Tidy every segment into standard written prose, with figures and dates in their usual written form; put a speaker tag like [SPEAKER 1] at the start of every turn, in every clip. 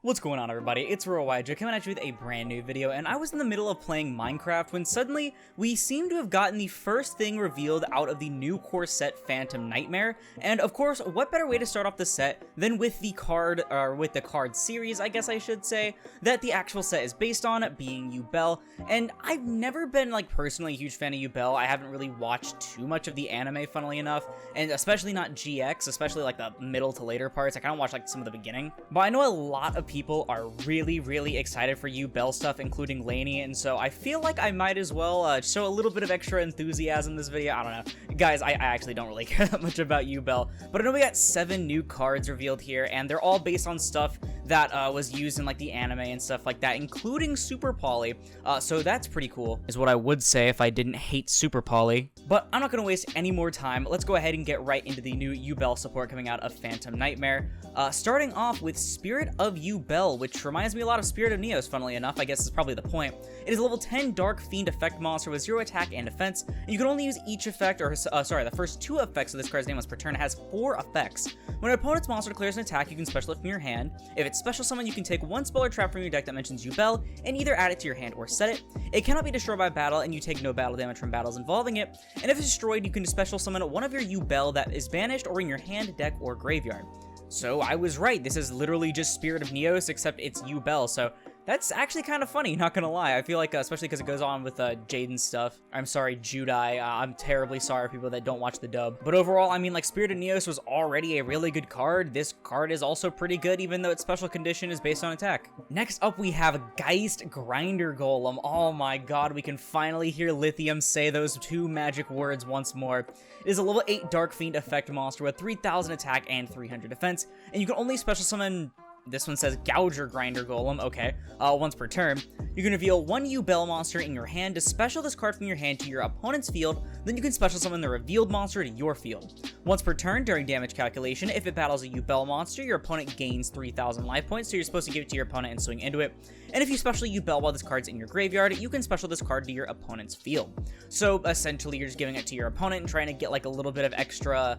[SPEAKER 1] What's going on, everybody? It's Aurora coming at you with a brand new video, and I was in the middle of playing Minecraft when suddenly we seem to have gotten the first thing revealed out of the new core set, Phantom Nightmare. And of course, what better way to start off the set than with the card, or with the card series, I guess I should say, that the actual set is based on, being Yubel. And I've never been, like, personally a huge fan of Yubel. I haven't really watched too much of the anime, funnily enough, and especially not GX, especially like the middle to later parts. I kind of watched like some of the beginning, but I know a lot of people are really excited for Yubel stuff, including Lainey, and so I feel like I might as well show a little bit of extra enthusiasm in this video. I don't know. Guys, I actually don't really care that much about Yubel, but I know we got 7 new cards revealed here, and they're all based on stuff that was used in like the anime and stuff like that, including Super Poly, so that's pretty cool, is what I would say if I didn't hate Super Poly. But I'm not going to waste any more time. Let's go ahead and get right into the new Yubel support coming out of Phantom Nightmare, starting off with Spirit of Yubel, which reminds me a lot of Spirit of Neos, funnily enough. I guess is probably the point. It is a level 10 Dark Fiend effect monster with 0 attack and defense, and you can only use each effect, or the first 2 effects of this card's name once per turn. It has 4 effects. When an opponent's monster declares an attack, you can special it from your hand. If it's special summon, you can take 1 spell or trap from your deck that mentions Yubel, and either add it to your hand or set it. It cannot be destroyed by battle, and you take no battle damage from battles involving it. And if it's destroyed, you can special summon one of your Yubel that is banished or in your hand, deck, or graveyard. So I was right, this is literally just Spirit of Neos, except it's Yubel, so that's actually kind of funny, not gonna lie. I feel like, especially because it goes on with Jaden's stuff. I'm sorry, Judai. I'm terribly sorry for people that don't watch the dub. But overall, I mean, like, Spirit of Neos was already a really good card. This card is also pretty good, even though its special condition is based on attack. Next up, we have Geist Grinder Golem. Oh my god, we can finally hear Lithium say those 2 magic words once more. It is a level 8 Dark Fiend effect monster with 3000 attack and 300 defense, and you can only special summon. This one says Gouger Grinder Golem, okay, once per turn. You can reveal 1 Yubel monster in your hand to special this card from your hand to your opponent's field, then you can special summon the revealed monster to your field. Once per turn, during damage calculation, if it battles a Yubel monster, your opponent gains 3000 life points, so you're supposed to give it to your opponent and swing into it. And if you special Yubel while this card's in your graveyard, you can special this card to your opponent's field. So essentially, you're just giving it to your opponent and trying to get like a little bit of extra,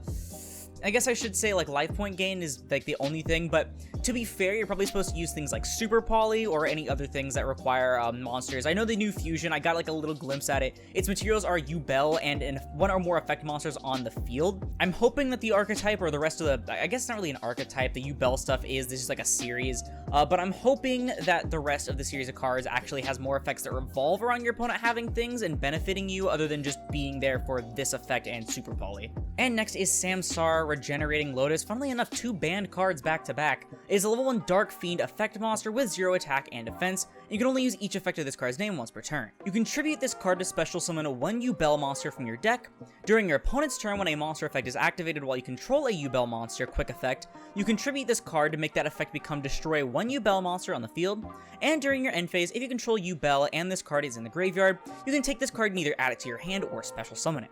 [SPEAKER 1] I guess I should say, like, life point gain is like the only thing, but to be fair, you're probably supposed to use things like Super Poly or any other things that require monsters. I know the new fusion, I got like a little glimpse at it. Its materials are Yubel and 1 or more effect monsters on the field. I'm hoping that the archetype, or the rest of the, I guess it's not really an archetype, the Yubel stuff is, this is like a series, but I'm hoping that the rest of the series of cards actually has more effects that revolve around your opponent having things and benefiting you, other than just being there for this effect and Super Poly. And next is Samsara Regenerating Lotus. Funnily enough, 2 banned cards back to back. It is a level 1 Dark Fiend effect monster with 0 attack and defense. You can only use each effect of this card's name once per turn. You can tribute this card to special summon 1 Yubel monster from your deck. During your opponent's turn, when a monster effect is activated while you control a Yubel monster, quick effect, you can tribute this card to make that effect become destroy 1 Yubel monster on the field. And during your end phase, if you control Yubel and this card is in the graveyard, you can take this card and either add it to your hand or special summon it.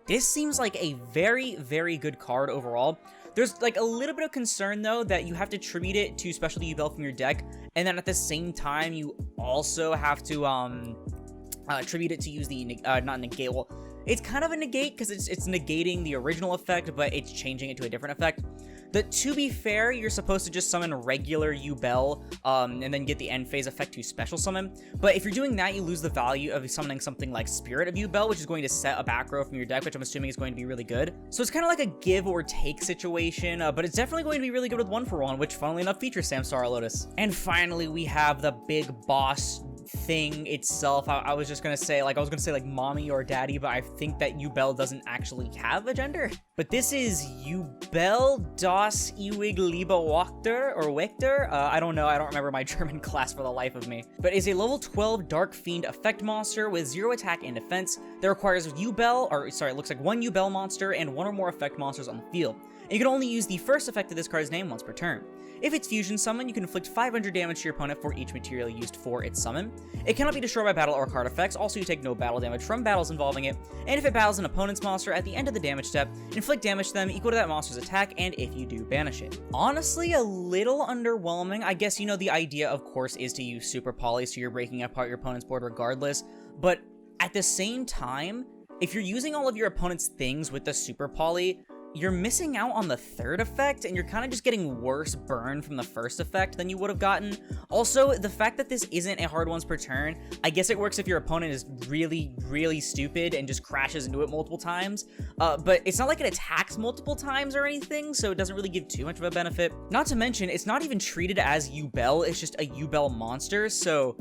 [SPEAKER 1] This seems like a very good card overall. There's like a little bit of concern though that you have to tribute it to special Yubel from your deck, and then at the same time you also have to tribute it to use the not negate. Well, it's kind of a negate because it's negating the original effect, but it's changing it to a different effect. That, to be fair, you're supposed to just summon regular Yubel, and then get the end phase effect to special summon. But if you're doing that, you lose the value of summoning something like Spirit of Yubel, which is going to set a back row from your deck, which I'm assuming is going to be really good. So it's kind of like a give or take situation, but it's definitely going to be really good with 1-for-1, which funnily enough features Samsara Lotus. And finally, we have the big boss thing itself. I was just gonna say, like, mommy or daddy, but I think that Yubel doesn't actually have a gender. But this is Yubel das ewig liebe Wachter, or Wächter? I don't know, I don't remember my German class for the life of me. But is a level 12 Dark Fiend effect monster with 0 attack and defense that requires Yubel, or sorry, it looks like 1 Yubel monster and 1 or more effect monsters on the field. And you can only use the first effect of this card's name once per turn. If it's fusion summon, you can inflict 500 damage to your opponent for each material used for its summon. It cannot be destroyed by battle or card effects, also you take no battle damage from battles involving it, and if it battles an opponent's monster at the end of the damage step, inflict damage to them equal to that monster's attack, and if you do, banish it. Honestly, a little underwhelming. I guess, you know, the idea, of course, is to use Super Poly, so you're breaking apart your opponent's board regardless, but at the same time, if you're using all of your opponent's things with the Super Poly, you're missing out on the third effect, and you're kind of just getting worse burn from the first effect than you would have gotten. Also, the fact that this isn't a hard once per turn, I guess it works if your opponent is really, really stupid and just crashes into it multiple times, but it's not like it attacks multiple times or anything, so it doesn't really give too much of a benefit. Not to mention, it's not even treated as Yubel, it's just a Yubel monster, so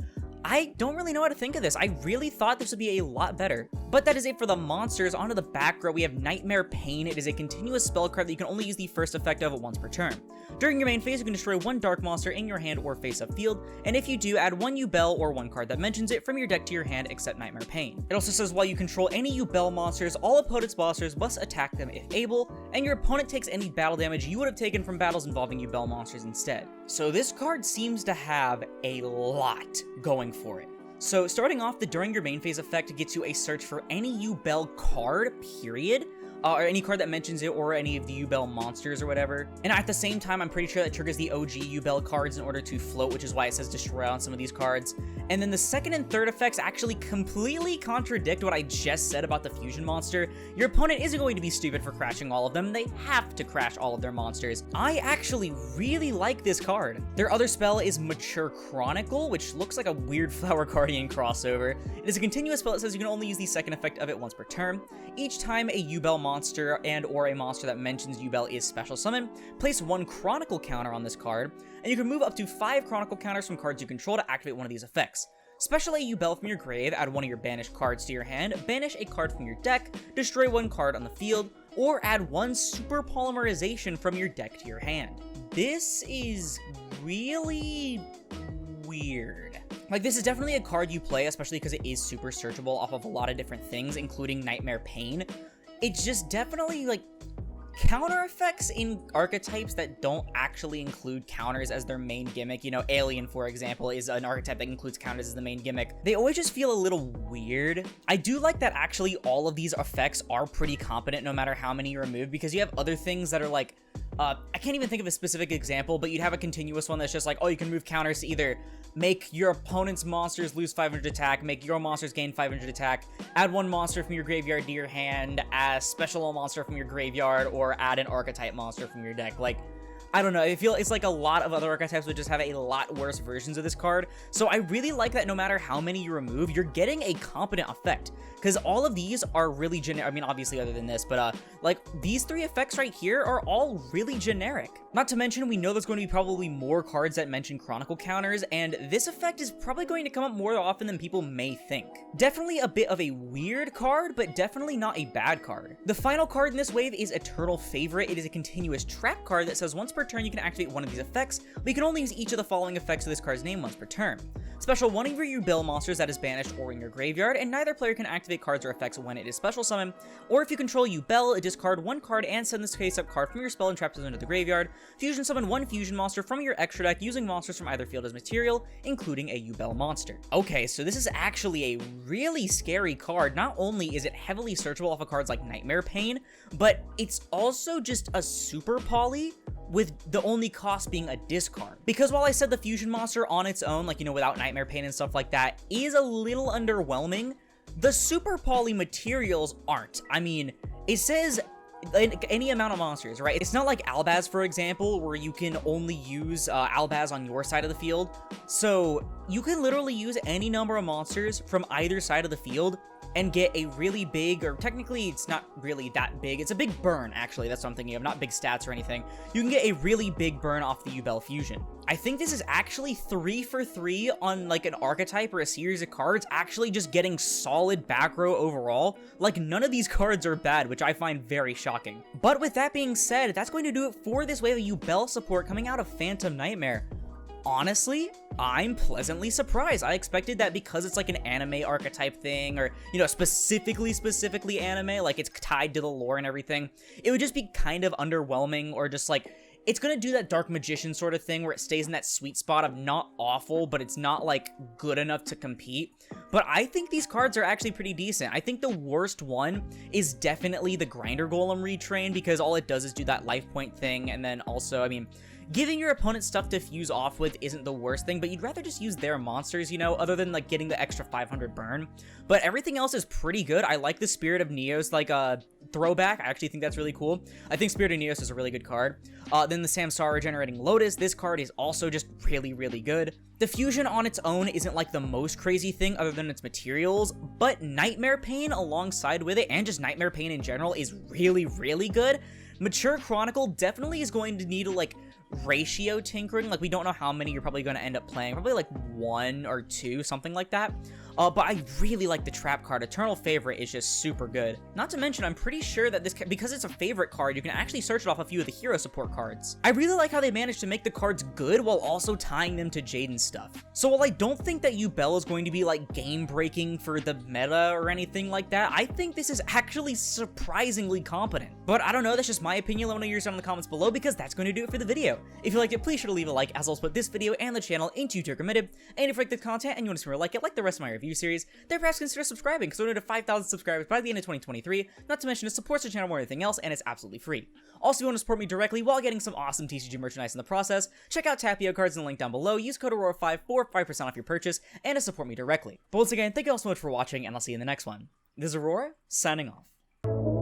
[SPEAKER 1] I don't really know how to think of this. I really thought this would be a lot better. But that is it for the monsters. Onto the back row, we have Nightmare Pain. It is a continuous spell card that you can only use the first effect of once per turn. During your main phase, you can destroy one dark monster in your hand or face-up field, and if you do, add one Yubel or one card that mentions it from your deck to your hand except Nightmare Pain. It also says while you control any Yubel monsters, all opponent's monsters must attack them if able, and your opponent takes any battle damage you would have taken from battles involving Yubel monsters instead. So this card seems to have a lot going for it. So starting off, the during your main phase effect gets you a search for any Yubel card, period, or any card that mentions it, or any of the Yubel monsters or whatever. And at the same time, I'm pretty sure that triggers the OG Yubel cards in order to float, which is why it says destroy on some of these cards. And then the second and third effects actually completely contradict what I just said about the fusion monster. Your opponent isn't going to be stupid for crashing all of them. They have to crash all of their monsters. I actually really like this card. Their other spell is Mature Chronicle, which looks like a weird Flower Guardian crossover. It is a continuous spell that says you can only use the second effect of it once per turn. Each time a Yubel monster and or a monster that mentions Yubel is special summon, place one Chronicle counter on this card, and you can move up to 5 Chronicle counters from cards you control to activate one of these effects. Special a Yubel from your grave, add one of your banished cards to your hand, banish a card from your deck, destroy one card on the field, or add one Super Polymerization from your deck to your hand. This is really weird. Like, this is definitely a card you play, especially because it is super searchable off of a lot of different things, including Nightmare Pain. It's just definitely, like, counter effects in archetypes that don't actually include counters as their main gimmick. You know, Alien, for example, is an archetype that includes counters as the main gimmick. They always just feel a little weird. I do like that actually all of these effects are pretty competent no matter how many you remove, because you have other things that are like, I can't even think of a specific example, but you'd have a continuous one that's just like, oh, you can move counters to either make your opponent's monsters lose 500 attack, make your monsters gain 500 attack, add one monster from your graveyard to your hand, add a special monster from your graveyard, or add an archetype monster from your deck. Like, I don't know, I feel it's like a lot of other archetypes would just have a lot worse versions of this card. So I really like that no matter how many you remove, you're getting a competent effect. Because all of these are really generic. I mean, obviously other than this, but like these 3 effects right here are all really generic. Not to mention, we know there's going to be probably more cards that mention Chronicle counters, and this effect is probably going to come up more often than people may think. Definitely a bit of a weird card, but definitely not a bad card. The final card in this wave is Eternal Favorite. It is a continuous trap card that says once per turn you can activate one of these effects, but you can only use each of the following effects of this card's name once per turn. Special one of your Yubel monsters that is banished or in your graveyard, and neither player can activate cards or effects when it is special summon, or if you control Yubel, discard one card and send this face-up card from your spell and trap zone into the graveyard. Fusion summon one fusion monster from your extra deck using monsters from either field as material, including a Yubel monster. Okay, so this is actually a really scary card. Not only is it heavily searchable off of cards like Nightmare Pain, but it's also just a super poly with the only cost being a discard. Because while I said the fusion monster on its own, like, you know, without Nightmare Pain and stuff like that, is a little underwhelming, the super poly materials aren't. I mean, it says any amount of monsters, right? It's not like Albaz, for example, where you can only use Albaz on your side of the field. So you can literally use any number of monsters from either side of the field and get a really big, or technically it's not really that big, it's a big burn, actually, that's what I'm thinking of, not big stats or anything. You can get a really big burn off the Yubel fusion. I think this is actually 3 for 3 on like an archetype or a series of cards, actually just getting solid back row overall. Like, none of these cards are bad, which I find very shocking. But with that being said, that's going to do it for this wave of Yubel support coming out of Phantom Nightmare. Honestly, I'm pleasantly surprised. I expected that because it's like an anime archetype thing, or, you know, specifically anime, like it's tied to the lore and everything, it would just be kind of underwhelming, or just like, it's gonna do that Dark Magician sort of thing where it stays in that sweet spot of not awful, but it's not like good enough to compete. But I think these cards are actually pretty decent. I think the worst one is definitely the Grinder Golem retrain, because all it does is do that life point thing, and then also, I mean, Giving your opponent stuff to fuse off with isn't the worst thing, but you'd rather just use their monsters, you know, other than like getting the extra 500 burn. But everything else is pretty good. I like the Spirit of Neos like throwback. I actually think that's really cool. I think Spirit of Neos is a really good card. Then the Samsara Generating Lotus. This card is also just really, really good. The fusion on its own isn't like the most crazy thing other than its materials, but Nightmare Pain alongside with it, and just Nightmare Pain in general, is really, really good. Mature Chronicle definitely is going to need like ratio tinkering. Like, we don't know how many you're probably going to end up playing, probably like 1 or 2, something like that. But I really like the trap card. Eternal Favorite is just super good. Not to mention, I'm pretty sure that this, because it's a favorite card, you can actually search it off a few of the hero support cards. I really like how they managed to make the cards good while also tying them to Jaden's stuff. So while I don't think that Yubel is going to be like game breaking for the meta or anything like that, I think this is actually surprisingly competent. But I don't know, that's just my opinion. Let me know yours down in the comments below, because that's going to do it for the video. If you liked it, please sure to leave a like, as I'll split this video and the channel into tier committed. And if you like the content and you want to see more like it, like the rest of my review series, then perhaps consider subscribing, because we're going to 5,000 subscribers by the end of 2023. Not to mention, it supports the channel more than anything else, and it's absolutely free. Also, if you want to support me directly while getting some awesome TCG merchandise in the process, check out Tapio cards in the link down below. Use code Aurora5 for 5% off your purchase, and to support me directly. But once again, thank you all so much for watching, and I'll see you in the next one. This is Aurora, signing off.